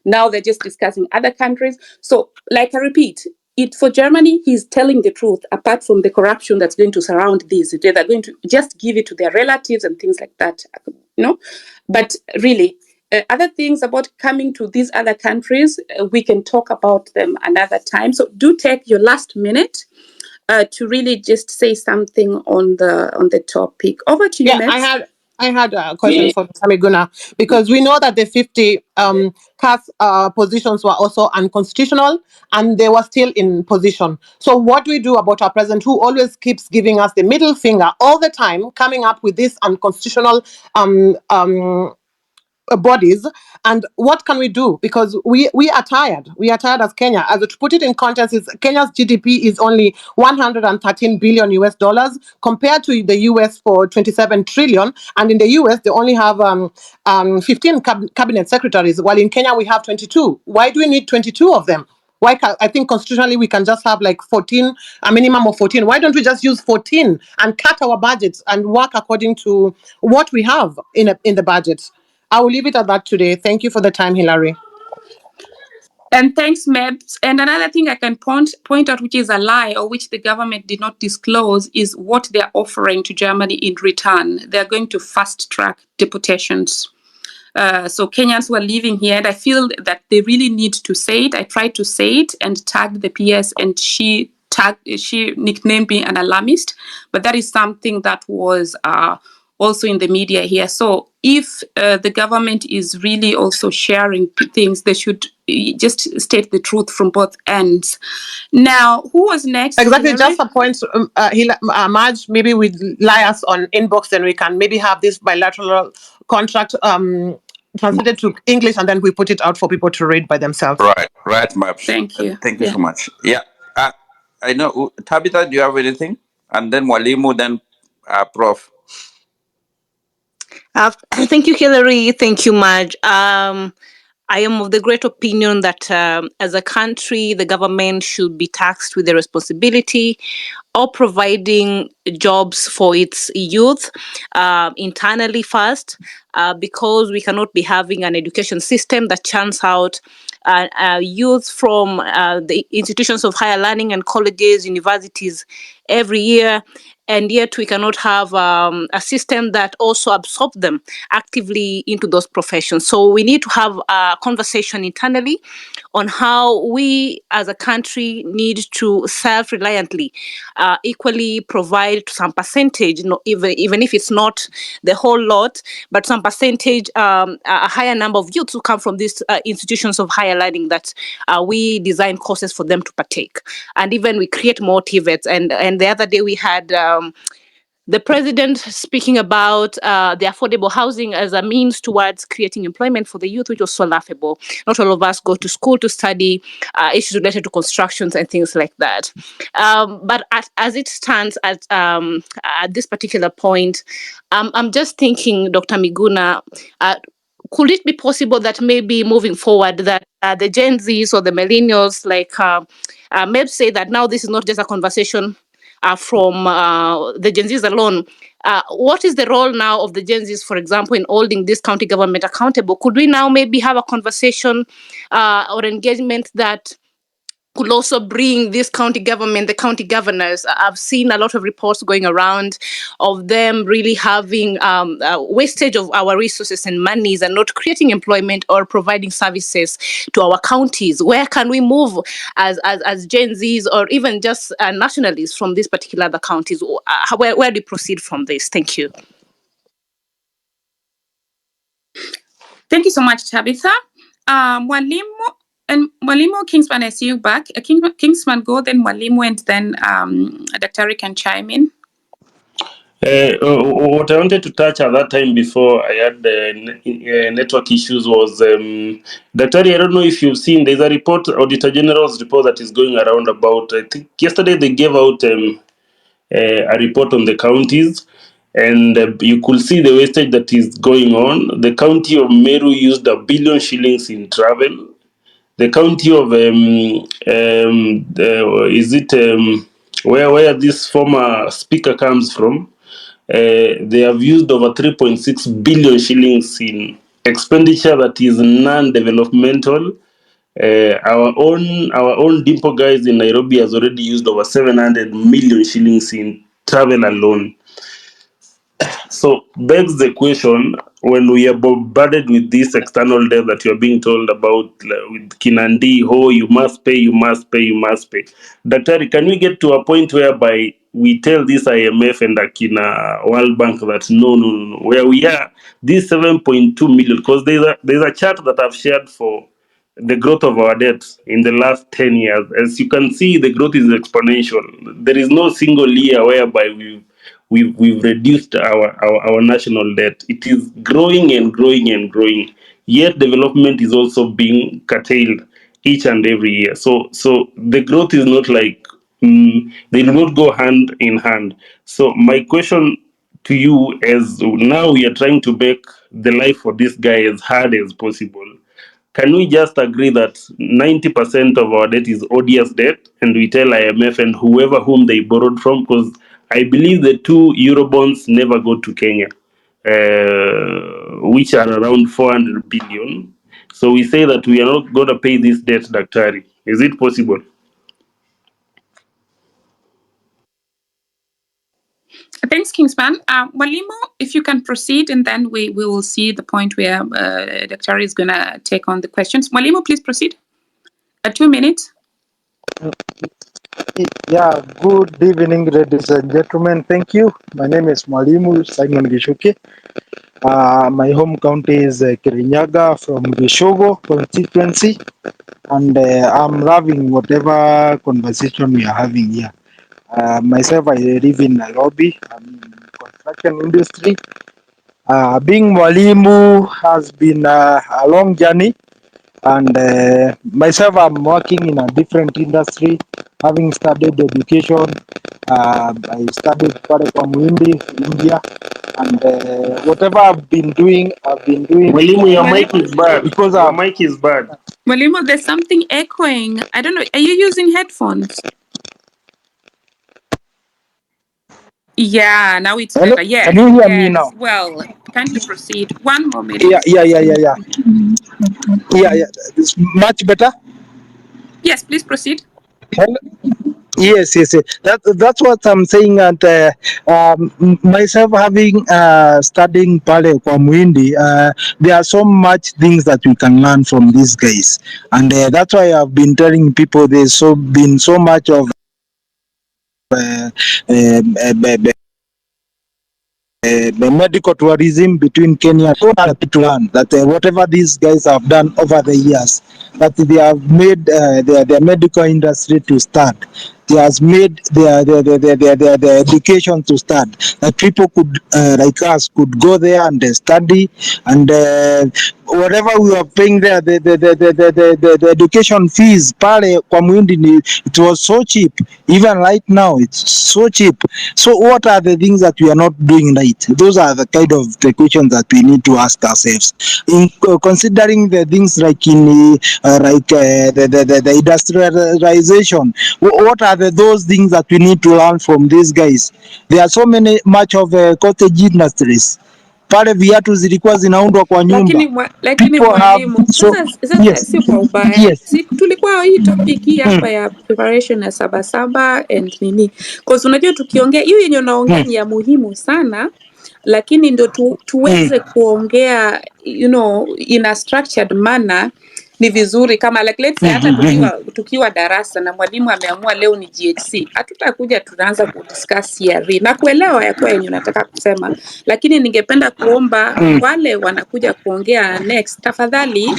Now they're just discussing other countries. So, like I repeat, for Germany, he's telling the truth, apart from the corruption that's going to surround this. They're going to just give it to their relatives and things like that, But really, other things about coming to these other countries, we can talk about them another time. So do take your last minute to really just say something on the topic. Over to you, Yeah, Mebs. I had a question for Dr. Miguna, because we know that the 50 CAS positions were also unconstitutional and they were still in position. So what do we do about our president, who always keeps giving us the middle finger all the time, coming up with this unconstitutional bodies, and what can we do? Because we are tired. We are tired as Kenya. As to put it in context, is Kenya's GDP is only 113 billion US dollars compared to the US for 27 trillion, and in the US they only have 15 cabinet secretaries, while in Kenya we have 22. Why do we need 22 of them? Why I think constitutionally we can just have like 14, a minimum of 14. Why don't we just use 14 and cut our budgets and work according to what we have in the budget? I will leave it at that today. Thank you for the time, Hilary. And thanks, Mebs. And another thing I can point out, which is a lie or which the government did not disclose, is what they're offering to Germany in return. They're going to fast track deportations. So Kenyans who are living here, and I feel that they really need to say it. I tried to say it and tagged the PS, and she nicknamed me an alarmist, but that is something that was also in the media here. So if the government is really also sharing things, they should just state the truth from both ends. Now, who was next? Exactly, just a point, Marge, maybe we lie us on inbox, then we can maybe have this bilateral contract translated to English, and then we put it out for people to read by themselves. Right, Maps. Thank you. Thank you so much. Yeah. I know. Tabitha, do you have anything? And then Walimu, then Prof. Thank you, Hilary. Thank you, Marge. I am of the great opinion that as a country, the government should be tasked with the responsibility of providing jobs for its youth internally first, because we cannot be having an education system that churns out youth from the institutions of higher learning and colleges, universities every year, and yet we cannot have a system that also absorbs them actively into those professions. So we need to have a conversation internally on how we as a country need to self-reliantly equally provide some percentage, even if it's not the whole lot, but some percentage, a higher number of youths who come from these institutions of higher learning, that we design courses for them to partake. And even we create motivates. And the other day we had the president speaking about the affordable housing as a means towards creating employment for the youth, which was so laughable. Not all of us go to school to study issues related to constructions and things like that. But as it stands at this particular point, I'm just thinking, Dr. Miguna, could it be possible that maybe moving forward that the Gen Zs or the millennials, like Meb say, that now this is not just a conversation from the Gen Zs alone. What is the role now of the Gen Zs, for example, in holding this county government accountable? Could we now maybe have a conversation or engagement that could also bring this county government, the county governors? I've seen a lot of reports going around of them really having wastage of our resources and monies and not creating employment or providing services to our counties. Where can we move as Gen Zs or even just nationalists from these particular other counties? Where do we proceed from this? Thank you. Thank you so much, Tabitha. Mwalimu, Kingsman, I see you back. Kingsman, go, then Mwalimu, and then Dr. can chime in. What I wanted to touch at that time before I had network issues was, Daktari, I don't know if you've seen, there's a report, Auditor General's report that is going around about, I think yesterday they gave out a report on the counties, and you could see the wastage that is going on. The county of Meru used 1 billion shillings in travel. The county of where this former speaker comes from, they have used over 3.6 billion shillings in expenditure that is non-developmental. Our own Dimpo guys in Nairobi has already used over 700 million shillings in travel alone. So begs the question, when we are bombarded with this external debt that you're being told about, with Kinandi, oh, you must pay, you must pay, you must pay. Daktari, can we get to a point whereby we tell this IMF and Akina World Bank that no, where we are, this 7.2 million, because there's a chart that I've shared for the growth of our debt in the last 10 years. As you can see, the growth is exponential. There is no single year whereby we've reduced our national debt. It is growing and growing and growing. Yet development is also being curtailed each and every year. So the growth is not like they do not go hand in hand. So my question to you is, now we are trying to make the life for this guy as hard as possible. Can we just agree that 90% of our debt is odious debt, and we tell IMF and whoever whom they borrowed from? Because I believe the two Eurobonds never go to Kenya, which are around 400 billion. So we say that we are not going to pay this debt, Daktari. Is it possible? Thanks, Kingsman. Walimo, if you can proceed, and then we will see the point where Dr. is going to take on the questions. Walimo, please proceed. 2 minutes. Yeah, good evening, ladies and gentlemen. Thank you. My name is Mwalimu Simon Gishuki. My home county is Kirinyaga from Gishogo constituency, and I'm loving whatever conversation we are having here. Myself, I live in Nairobi. I'm in construction industry. Being Mwalimu has been a long journey, and myself, I'm working in a different industry, having studied education. I studied pale kwa Muhindi, India, and whatever I've been doing Mwalimu, your mic Mwalimu, is bad. because Your mic is bad. Walimo, there's something echoing. I don't know. Are you using headphones? Yeah, now it's hello, better. Yes, can you hear me yes. now? Well, kindly proceed. One more Yeah, minute. yeah, yeah, yeah, yeah, yeah, yeah. It's much better. Yes, please proceed. Hello? Yes, yes, yes. That's what I'm saying. And myself having studying pale kwa Muhindi, there are so much things that we can learn from these guys, and that's why I've been telling people there's been so much of uh, uh, the medical tourism between Kenya and to learn that whatever these guys have done over the years, that they have made their medical industry to start. They has made their education to start. That people could like us could go there and study, and whatever we are paying there, the education fees pale kwa Muhindi it was so cheap. Even right now it's so cheap. So what are the things that we are not doing right? Those are the kind of the questions that we need to ask ourselves. In considering the things like in the industrialization, what are those things that we need to learn from these guys? There are so much of cottage industries. Pale viatu zilikuwa zinaundwa kwa nyumba. Lakini People have mwalimu, so sasa yes, sio kwa ubaya. yes. Si tulikuwa hii topic hii hapa ya preparation ya sabasaba and nini. Cause unajua tukiongea hiyo yenye unaongea ni ya muhimu sana, lakini ndo tuweze kuongea in a structured manner. Ni vizuri kama like let's say hata tukiwa darasa na mwalimu ameamua leo ni GHC, hatutakuja tunaanza kudiscuss CRE na kuelewa ya kwa yenye unataka kusema, lakini ningependa kuomba wale wanakuja kuongea next, tafadhali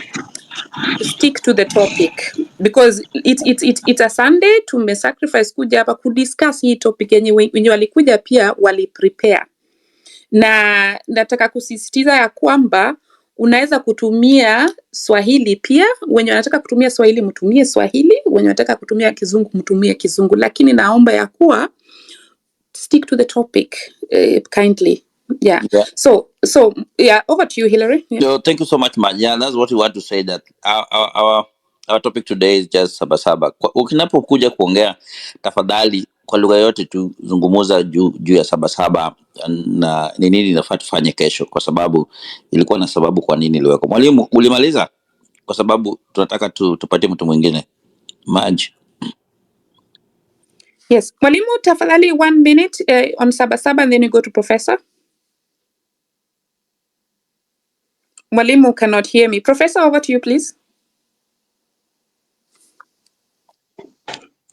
stick to the topic because it's a Sunday. Tumesacrifice kuja hapa kudiscuss hii topic yenye walikuja pia waliprepare, na nataka kusisitiza ya kwamba unaweza kutumia Swahili pia. Wenye wanataka kutumia Swahili mtumie Swahili, wenye wanataka kutumia Kizungu mtumie Kizungu, lakini naomba ya kuwa stick to the topic kindly. Yeah. So yeah, over to you, Hillary. Yeah. No, thank you so much, man. Yeah, that's what we want to say, that our topic today is just sabasaba. Ukinapokuja kuongea, tafadhali kwa lugha yote tuzungumuza juu ya Sabasaba na ni nini inafaa tufanye kesho, kwa sababu ilikuwa na sababu kwa nini iliwekwa. Mwalimu, ulimaliza? Kwa sababu tunataka tupatie mtu mwingine maji. Yes, mwalimu, tafadhali 1 minute on Sabasaba and then you go to Professor. Mwalimu cannot hear me. Professor, over to you, please.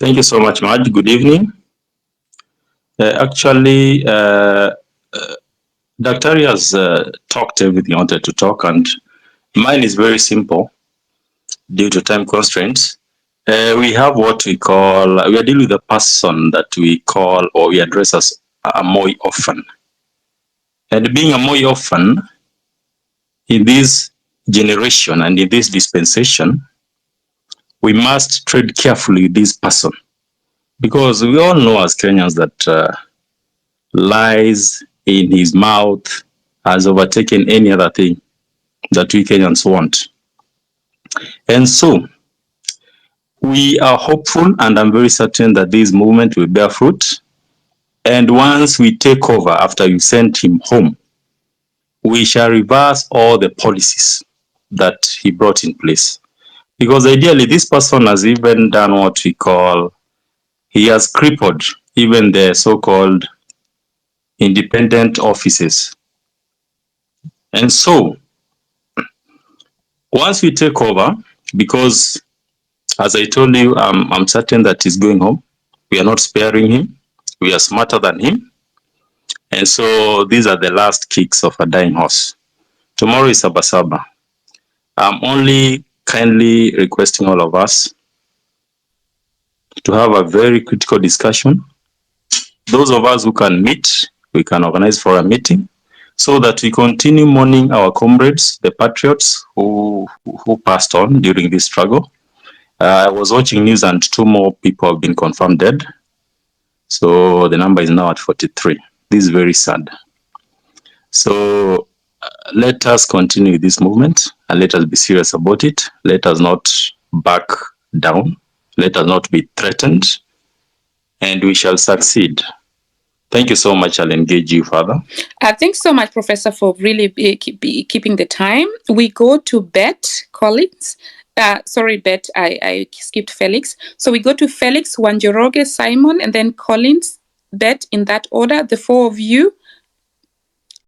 Thank you so much, Maj. Good evening. Actually, Dr. has talked everything I wanted to talk, and mine is very simple due to time constraints. We have what we call, we are dealing with a person that we call or we address as a Moi orphan. And being a Moi orphan in this generation and in this dispensation, we must tread carefully with this person, because we all know as Kenyans that lies in his mouth has overtaken any other thing that we Kenyans want. And so we are hopeful, and I'm very certain that this movement will bear fruit. And once we take over after you sent him home, we shall reverse all the policies that he brought in place. Because ideally, this person has even done what we call, he has crippled even the so-called independent offices. And so, once we take over, because as I told you, I'm certain that he's going home. We are not sparing him. We are smarter than him. And so these are the last kicks of a dying horse. Tomorrow is Sabasaba. I'm only kindly requesting all of us to have a very critical discussion. Those of us who can meet, we can organize for a meeting so that we continue mourning our comrades, the patriots who passed on during this struggle. I was watching news and 2 more people have been confirmed dead. So the number is now at 43. This is very sad. So let us continue this movement and let us be serious about it. Let us not back down. Let us not be threatened, and we shall succeed. Thank you so much. I'll engage you further. Thanks so much, Professor, for really keeping the time. We go to Bet Collins. Sorry, Bet, I skipped Felix. So we go to Felix, Wanjoroge, Simon, and then Collins, Bet, in that order, the 4 of you.